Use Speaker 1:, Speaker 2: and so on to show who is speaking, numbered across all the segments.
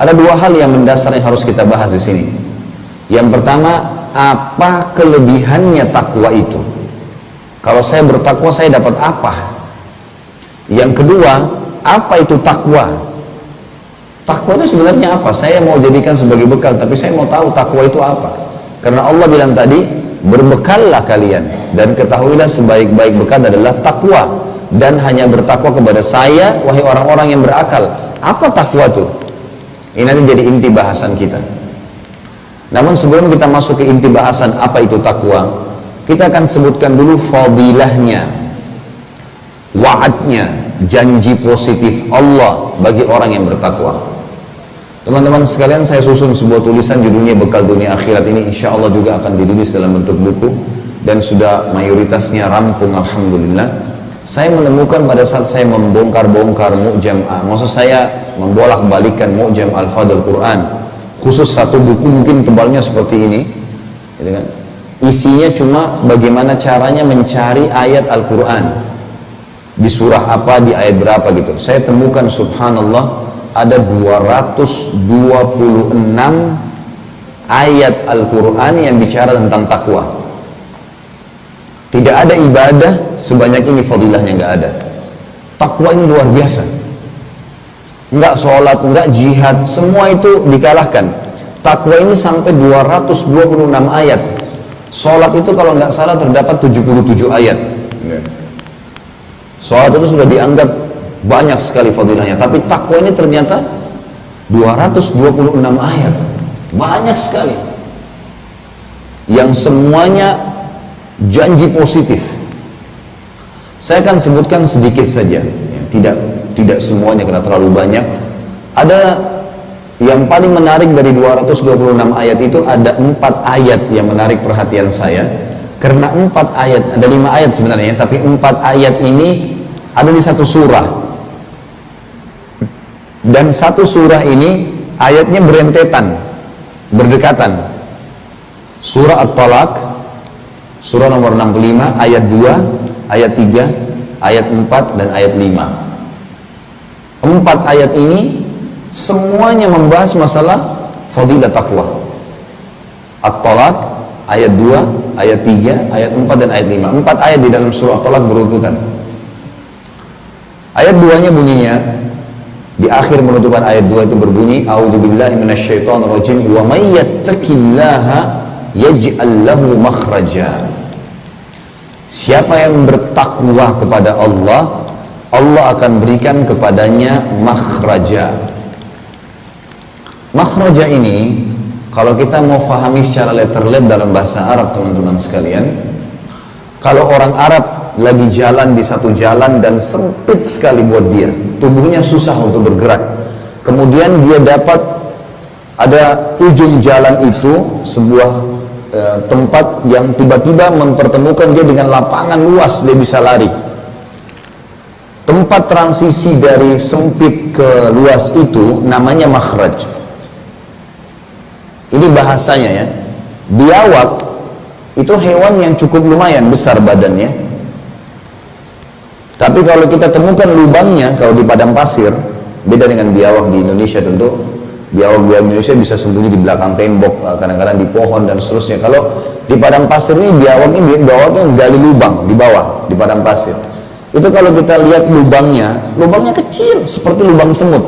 Speaker 1: Ada dua hal yang mendasar yang harus kita bahas di sini. Yang pertama, apa kelebihannya takwa itu? Kalau saya bertakwa, saya dapat apa? Yang kedua, apa itu takwa? Takwa itu sebenarnya apa? Saya mau jadikan sebagai bekal, tapi saya mau tahu takwa itu apa. Karena Allah bilang tadi, berbekallah kalian dan ketahuilah sebaik-baik bekal adalah takwa, dan hanya bertakwa kepada saya, wahai orang-orang yang berakal. Apa takwa itu? Ini nanti jadi inti bahasan kita. Namun sebelum kita masuk ke inti bahasan apa itu takwa, kita akan sebutkan dulu fadilahnya, wa'adnya, janji positif Allah bagi orang yang bertakwa. Teman-teman sekalian, saya susun sebuah tulisan judulnya Bekal Dunia Akhirat. Ini insya Allah juga akan dirilis dalam bentuk buku dan sudah mayoritasnya rampung, alhamdulillah. Saya menemukan pada saat saya membongkar-bongkar Mu'jam, maksud saya membolak-balikan Mu'jam Al-Fadl Quran, khusus satu buku mungkin tebalnya seperti ini, gitu kan? Isinya cuma bagaimana caranya mencari ayat Al-Quran di surah apa, di ayat berapa gitu. Saya temukan subhanallah ada 226 ayat Al-Quran yang bicara tentang takwa. Tidak ada ibadah sebanyak ini fadilahnya, nggak ada. Takwa ini luar biasa. Nggak sholat, nggak jihad, semua itu dikalahkan. Takwa ini sampai 226 ayat. Sholat itu kalau nggak salah terdapat 77 ayat. Sholat itu sudah dianggap banyak sekali fadilahnya, tapi takwa ini ternyata 226 ayat, banyak sekali, yang semuanya janji positif. Saya akan sebutkan sedikit saja, tidak semuanya karena terlalu banyak. Ada yang paling menarik dari 226 ayat itu, ada 4 ayat yang menarik perhatian saya. Karena 4 ayat, ada 5 ayat sebenarnya, tapi 4 ayat ini ada di satu surah. Dan satu surah ini ayatnya berentetan, berdekatan. Surah At-Talaq, surah nomor 65, ayat 2, ayat 3, ayat 4, dan ayat 5. 4 ayat ini semuanya membahas masalah fadilah takwa. At-Talaq, ayat 2, ayat 3, ayat 4, dan ayat 5. 4 ayat di dalam surah At-Talaq berurutan. Ayat 2-nya bunyinya, di akhir penutupan ayat 2 itu berbunyi, a'udzubillahi minasyaitonirrajim, wa may yattaqillaha yaj'al lahu makhraja. Siapa yang bertakwa kepada Allah, Allah akan berikan kepadanya makhraja. Makhraja ini, kalau kita mau fahami secara letterlet dalam bahasa Arab, teman-teman sekalian, kalau orang Arab lagi jalan di satu jalan dan sempit sekali buat dia, tubuhnya susah untuk bergerak, kemudian dia dapat ada ujung jalan itu sebuah tempat yang tiba-tiba mempertemukan dia dengan lapangan luas, dia bisa lari. Tempat transisi dari sempit ke luas itu namanya makhraj. Ini bahasanya ya. Biawak itu hewan yang cukup lumayan besar badannya. Tapi kalau kita temukan lubangnya, kalau di padang pasir, beda dengan biawak di Indonesia tentu. Biawak Indonesia bisa sembunyi di belakang tembok, kadang-kadang di pohon dan seterusnya. Kalau di padang pasir ini, biawaknya gali lubang di bawah, di padang pasir. Itu kalau kita lihat lubangnya kecil, seperti lubang semut.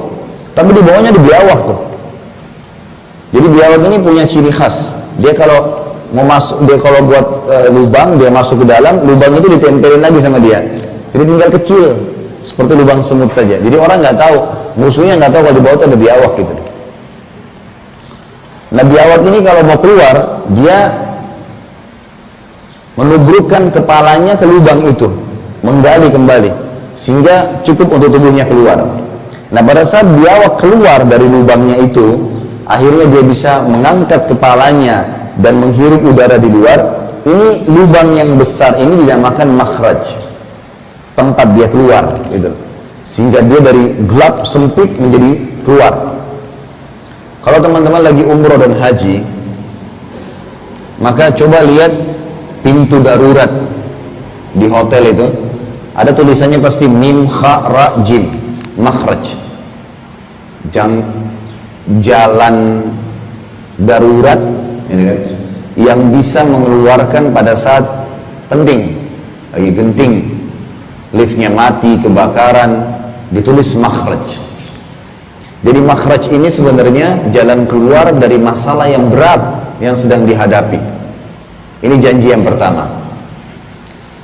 Speaker 1: Tapi di bawahnya ada biawak tuh. Jadi biawak ini punya ciri khas. Dia kalau mau masuk, dia kalau buat lubang, dia masuk ke dalam, lubang itu ditempelin lagi sama dia. Jadi tinggal kecil, seperti lubang semut saja. Jadi orang nggak tahu, musuhnya nggak tahu kalau di bawah itu ada biawak gitu. Nah biawak ini kalau mau keluar, dia menubrukkan kepalanya ke lubang itu, menggali kembali, sehingga cukup untuk tubuhnya keluar. Nah pada saat biawak keluar dari lubangnya itu, akhirnya dia bisa mengangkat kepalanya dan menghirup udara di luar. Ini lubang yang besar ini dinamakan makhraj, tempat dia keluar gitu. Sehingga dia dari gelap sempit menjadi keluar. Kalau teman-teman lagi umroh dan haji, maka coba lihat pintu darurat di hotel itu, ada tulisannya pasti mim kha ra jim, makhraj. jalan darurat ini kan, yang bisa mengeluarkan pada saat penting, lagi genting, liftnya mati, kebakaran, ditulis makhraj. Jadi makhraj ini sebenarnya jalan keluar dari masalah yang berat yang sedang dihadapi. Ini janji yang pertama.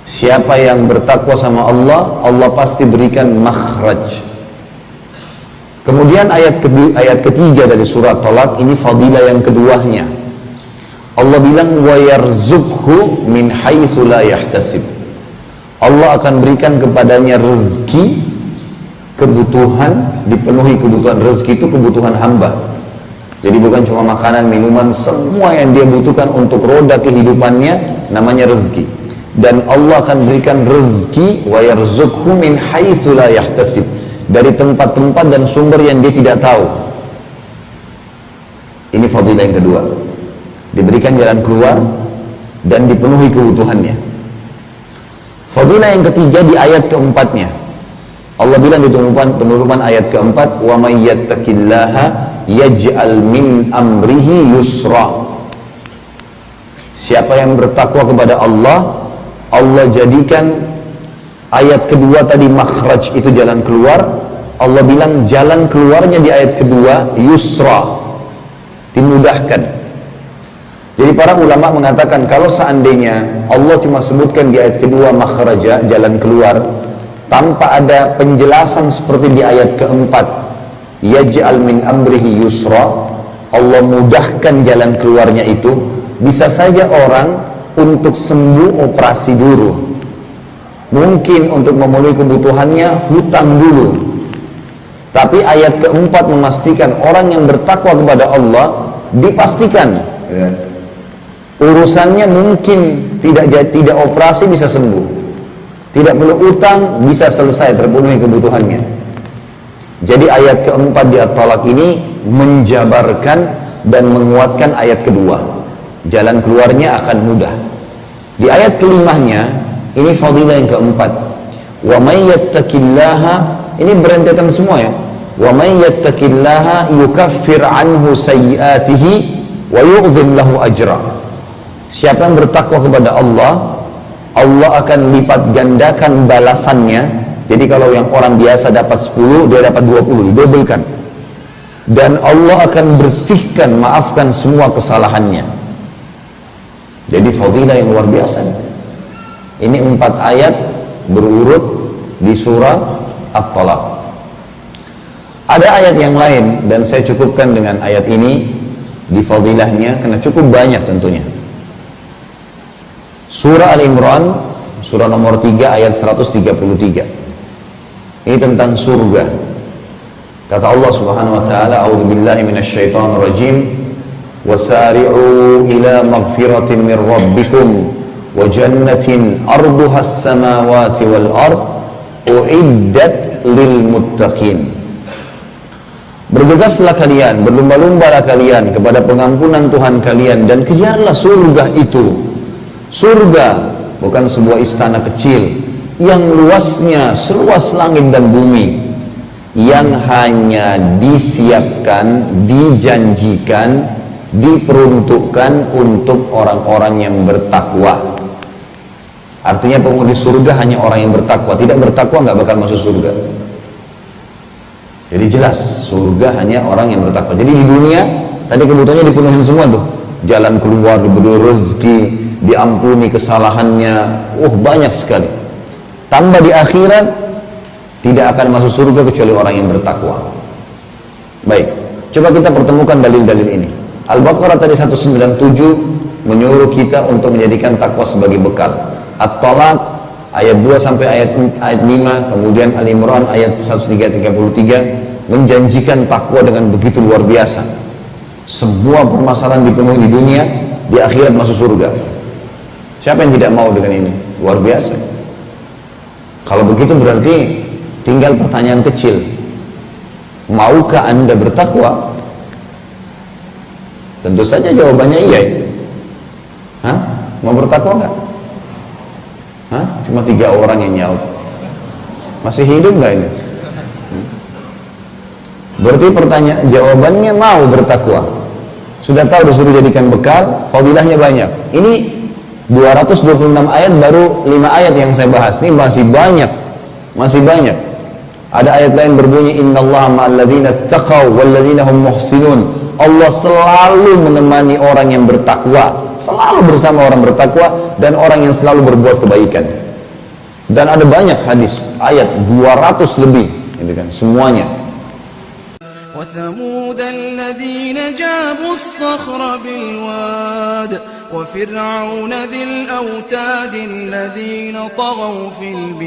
Speaker 1: Siapa yang bertakwa sama Allah, Allah pasti berikan makhraj. Kemudian ayat ketiga dari surat Talaq ini fadilah yang keduanya. Allah bilang wa yarzuqhu min haitsu la yahtasib. Allah akan berikan kepadanya rezeki, kebutuhan, dipenuhi kebutuhan. Rezeki itu kebutuhan hamba. Jadi bukan cuma makanan, minuman, semua yang dia butuhkan untuk roda kehidupannya namanya rezeki. Dan Allah akan berikan rezeki wa yarzuqhu min haitsu la yahtasib, dari tempat-tempat dan sumber yang dia tidak tahu. Ini fadilah yang kedua. Diberikan jalan keluar dan dipenuhi kebutuhannya. Fadilah yang ketiga di ayat keempatnya. Allah bilang di penutupan ayat keempat, wa may yattaqillaha yaj'al min amrihi yusra. Siapa yang bertakwa kepada Allah, Allah jadikan ayat kedua tadi makhraj itu jalan keluar. Allah bilang jalan keluarnya di ayat kedua yusra, dimudahkan. Jadi para ulama mengatakan kalau seandainya Allah cuma sebutkan di ayat kedua makhraja, jalan keluar, tanpa ada penjelasan seperti di ayat keempat, yaj'al min amrihi yusra, Allah mudahkan jalan keluarnya itu, bisa saja orang untuk sembuh operasi dulu, mungkin untuk memenuhi kebutuhannya hutang dulu. Tapi ayat keempat memastikan orang yang bertakwa kepada Allah dipastikan urusannya mungkin tidak operasi bisa sembuh, tidak perlu utang, bisa selesai, terpenuhi kebutuhannya. Jadi ayat keempat di At-Talaq ini menjabarkan dan menguatkan ayat kedua. Jalan keluarnya akan mudah. Di ayat kelimanya, ini fadilah yang keempat. Wa may yattaqillaha, ini berentetan semua ya. Wa may yattaqillaha yukaffir anhu sayyi'atihi wa yu'dhim lahu ajra. Siapa yang bertakwa kepada Allah, Allah akan lipat gandakan balasannya. Jadi kalau yang orang biasa dapat 10, dia dapat 20, didobelkan. Dan Allah akan bersihkan, maafkan semua kesalahannya. Jadi fadilah yang luar biasa. Ini 4 ayat berurut di surah At-Talaq. Ada ayat yang lain dan saya cukupkan dengan ayat ini di fadilahnya karena cukup banyak tentunya. Surah Al-Imran, surah nomor 3 ayat 133. Ini tentang surga. Kata Allah Subhanahu wa taala, "A'udzubillahi minasyaitonir rajim. Wasari'u ila maghfiratin min rabbikum wa jannatin 'arduha as-samawati wal ard uiddat lil muttaqin." Bergegaslah kalian, berlomba-lombalah kalian kepada pengampunan Tuhan kalian dan kejarlah surga itu. Surga bukan sebuah istana kecil yang luasnya seluas langit dan bumi, yang hanya disiapkan, dijanjikan, diperuntukkan untuk orang-orang yang bertakwa. Artinya penghuni surga hanya orang yang bertakwa. Tidak bertakwa nggak bakal masuk surga. Jadi jelas surga hanya orang yang bertakwa. Jadi di dunia tadi kebutuhannya dipenuhi semua tuh, jalan keluar, diberi rezeki, diampuni kesalahannya, banyak sekali. Tambah di akhirat tidak akan masuk surga kecuali orang yang bertakwa. Baik, coba kita pertemukan dalil-dalil ini. Al-Baqarah tadi 197 menyuruh kita untuk menjadikan takwa sebagai bekal. At-Talaq ayat 2 sampai ayat 5, kemudian Al-Imran ayat 1333 menjanjikan takwa dengan begitu luar biasa. Semua permasalahan dipenuhi di dunia, di akhirat masuk surga. Siapa yang tidak mau dengan ini? Luar biasa. Kalau begitu berarti tinggal pertanyaan kecil. Maukah Anda bertakwa? Tentu saja jawabannya iya. Hah? Mau bertakwa nggak? Hah? Cuma 3 orang yang nyaut. Masih hidup nggak ini? Berarti jawabannya mau bertakwa. Sudah tahu disuruh jadikan bekal, fadilahnya banyak. Ini 226 ayat, baru 5 ayat yang saya bahas. Ini masih banyak. Masih banyak. Ada ayat lain berbunyi, innallaha ma'al ladzina taqaw wal ladzina hum muhsinun. Allah selalu menemani orang yang bertakwa, selalu bersama orang bertakwa dan orang yang selalu berbuat kebaikan. Dan ada banyak hadis, ayat 200 lebih, gitu kan, semuanya.
Speaker 2: وثمود الذين جابوا الصخر بالواد وفرعون ذي الأوتاد الذين طغوا في البلاد